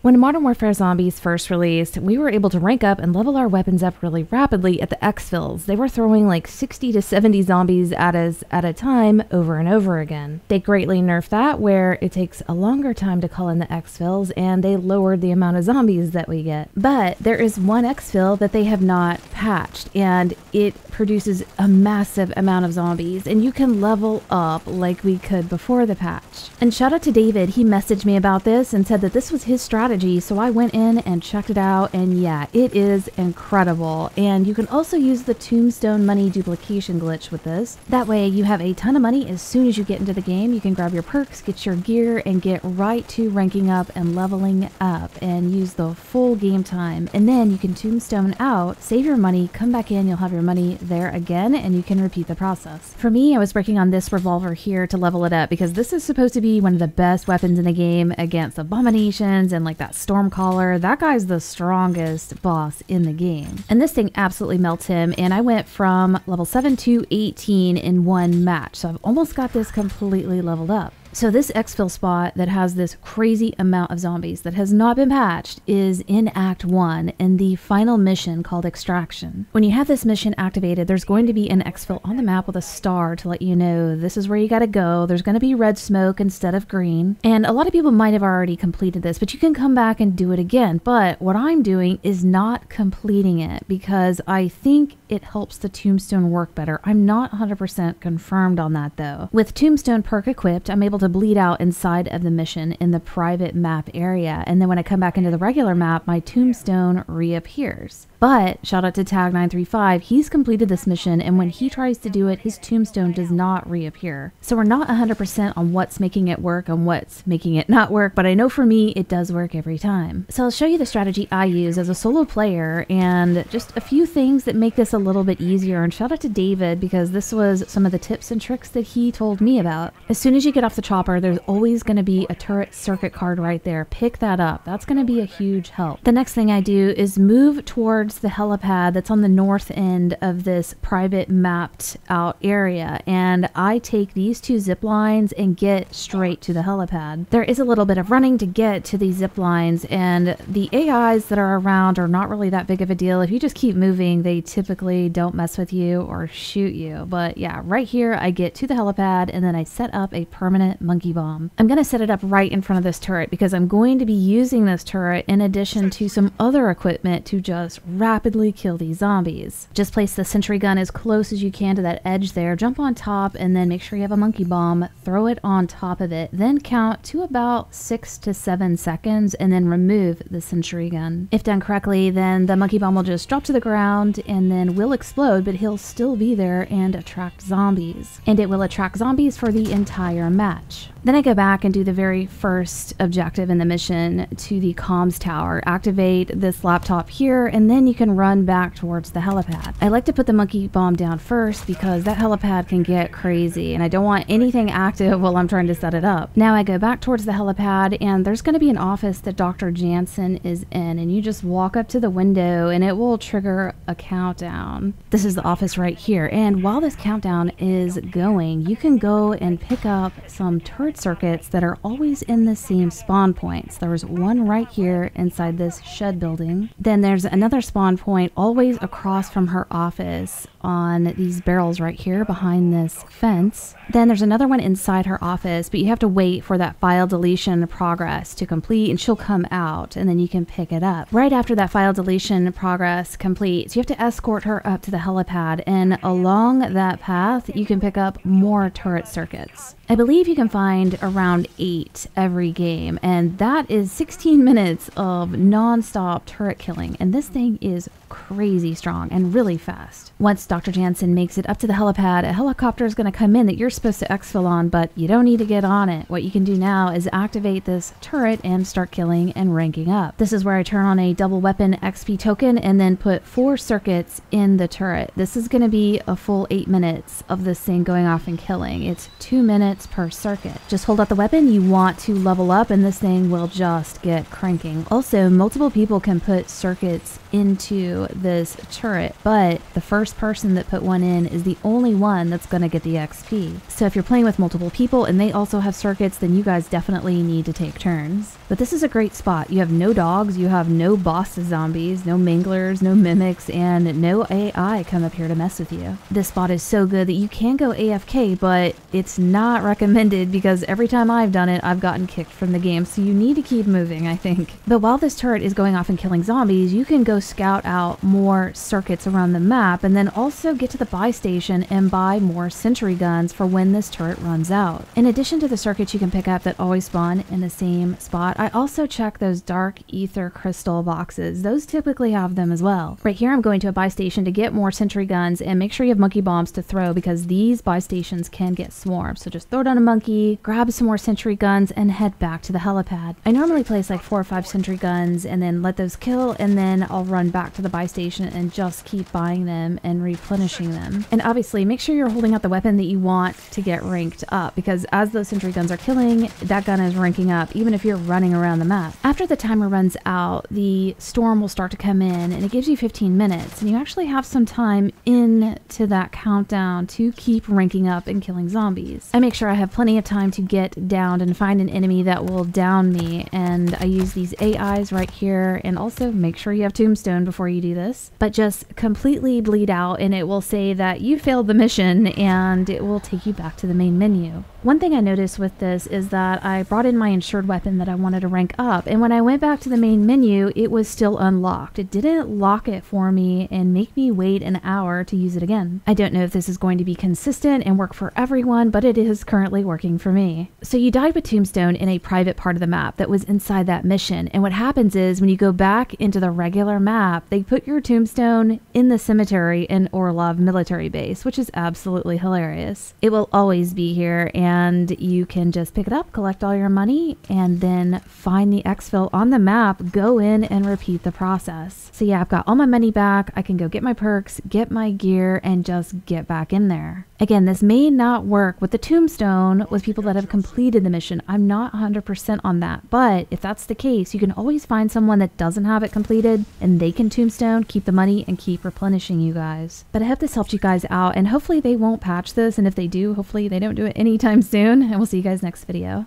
When Modern Warfare Zombies first released, we were able to rank up and level our weapons up really rapidly at the EXFILs. They were throwing like 60 to 70 zombies at us at a time over and over again. They greatly nerfed that, where it takes a longer time to call in the EXFILs, and they lowered the amount of zombies that we get. But there is one EXFIL that they have not patched, and it produces a massive amount of zombies, and you can level up like we could before the patch. And shout out to David, he messaged me about this and said that this was his strategy, so I went in and checked it out, and yeah, it is incredible. And you can also use the tombstone money duplication glitch with this. That way you have a ton of money as soon as you get into the game. You can grab your perks, get your gear, and get right to ranking up and leveling up and use the full game time. And then you can tombstone out, save your money, come back in, you'll have your money there again, and you can repeat the process. For me, I was working on this revolver here to level it up because this is supposed to be one of the best weapons in the game against abominations and like that Stormcaller. That guy's the strongest boss in the game. And this thing absolutely melts him, and I went from level 7 to 18 in one match. So I've almost got this completely leveled up. So this EXFIL spot that has this crazy amount of zombies that has not been patched is in Act 1 in the final mission called Extraction. When you have this mission activated, there's going to be an EXFIL on the map with a star to let you know this is where you gotta go. There's gonna be red smoke instead of green. And a lot of people might have already completed this, but you can come back and do it again. But what I'm doing is not completing it because I think it helps the tombstone work better. I'm not 100% confirmed on that though. With tombstone perk equipped, I'm able to bleed out inside of the mission in the private map area, and then when I come back into the regular map, my tombstone reappears. But shout out to Tag935, he's completed this mission, and when he tries to do it, his tombstone does not reappear. So we're not 100% on what's making it work and what's making it not work, but I know for me it does work every time. So I'll show you the strategy I use as a solo player and just a few things that make this a little bit easier. And shout out to David because this was some of the tips and tricks that he told me about. As soon as you get off the chopper, there's always going to be a turret circuit card right there. Pick that up. That's going to be a huge help. The next thing I do is move towards the helipad that's on the north end of this private mapped out area, and I take these two zip lines and get straight to the helipad. There is a little bit of running to get to these zip lines, and the AIs that are around are not really that big of a deal. If you just keep moving, they typically don't mess with you or shoot you. But yeah, right here I get to the helipad, and then I set up a permanent monkey bomb. I'm going to set it up right in front of this turret because I'm going to be using this turret in addition to some other equipment to just rapidly kill these zombies. Just place the sentry gun as close as you can to that edge there, jump on top, and then make sure you have a monkey bomb, throw it on top of it, then count to about 6 to 7 seconds and then remove the sentry gun. If done correctly, then the monkey bomb will just drop to the ground and then will explode, but he'll still be there and attract zombies. And it will attract zombies for the entire match. Then I go back and do the very first objective in the mission to the comms tower. Activate this laptop here, and then you can run back towards the helipad. I like to put the monkey bomb down first because that helipad can get crazy, and I don't want anything active while I'm trying to set it up. Now I go back towards the helipad, and there's going to be an office that Dr. Jansen is in, and you just walk up to the window, and it will trigger a countdown. This is the office right here, and while this countdown is going, you can go and pick up some turret circuits that are always in the same spawn points. There's one right here inside this shed building. Then there's another spawn point always across from her office on these barrels right here behind this fence. Then there's another one inside her office, but you have to wait for that file deletion progress to complete, and she'll come out and then you can pick it up. Right after that file deletion progress completes, you have to escort her up to the helipad, and along that path you can pick up more turret circuits. I believe you can find around 8 every game, and that is 16 minutes of non-stop turret killing, and this thing is crazy strong and really fast. Once Dr. Jansen makes it up to the helipad, a helicopter is going to come in that you're supposed to exfil on, but you don't need to get on it. What you can do now is activate this turret and start killing and ranking up. This is where I turn on a double weapon XP token and then put 4 circuits in the turret. This is going to be a full 8 minutes of this thing going off and killing. It's 2 minutes per circuit. Just hold out the weapon you want to level up, and this thing will just get cranking. Also, multiple people can put circuits into this turret, but the first person that put one in is the only one that's going to get the XP. So if you're playing with multiple people and they also have circuits, then you guys definitely need to take turns. But this is a great spot. You have no dogs, you have no boss zombies, no manglers, no mimics, and no AI come up here to mess with you. This spot is so good that you can go AFK, but it's not recommended because every time I've done it, I've gotten kicked from the game, so you need to keep moving, I think. But while this turret is going off and killing zombies, you can go scout out more circuits around the map and then also get to the buy station and buy more sentry guns for when this turret runs out. In addition to the circuits you can pick up that always spawn in the same spot, I also check those dark ether crystal boxes. Those typically have them as well. Right here I'm going to a buy station to get more sentry guns and make sure you have monkey bombs to throw because these buy stations can get swarmed. So just throw down a monkey, grab some more sentry guns, and head back to the helipad. I normally place like 4 or 5 sentry guns and then let those kill, and then I'll run back to the buy station and just keep buying them and replenishing them. And obviously make sure you're holding out the weapon that you want to get ranked up, because as those sentry guns are killing, that gun is ranking up even if you're running around the map. After the timer runs out, the storm will start to come in and it gives you 15 minutes, and you actually have some time into that countdown to keep ranking up and killing zombies. I make sure I have plenty of time to get downed and find an enemy that will down me, and I use these AIs right here, and also make sure you have tombstone before you do this, but just completely bleed out and it will say that you failed the mission and it will take you back to the main menu. One thing I noticed with this is that I brought in my insured weapon that I wanted to rank up, and when I went back to the main menu, it was still unlocked. It didn't lock it for me and make me wait an hour to use it again. I don't know if this is going to be consistent and work for everyone, but it is currently working for me. So you died with tombstone in a private part of the map that was inside that mission, and what happens is when you go back into the regular map, they put your tombstone in the cemetery in Orlov military base, which is absolutely hilarious. It will always be here, and you can just pick it up, collect all your money, and then find the EXFIL on the map, go in and repeat the process. So yeah, I've got all my money back. I can go get my perks, get my gear, and just get back in there. Again, this may not work with the tombstone with people that have completed the mission. I'm not 100% on that, but if that's the case, you can always find someone that doesn't have it completed and they can tombstone, keep the money, and keep replenishing you guys. But I hope this helped you guys out, and hopefully they won't patch this, and if they do, hopefully they don't do it anytime soon, and we'll see you guys next video.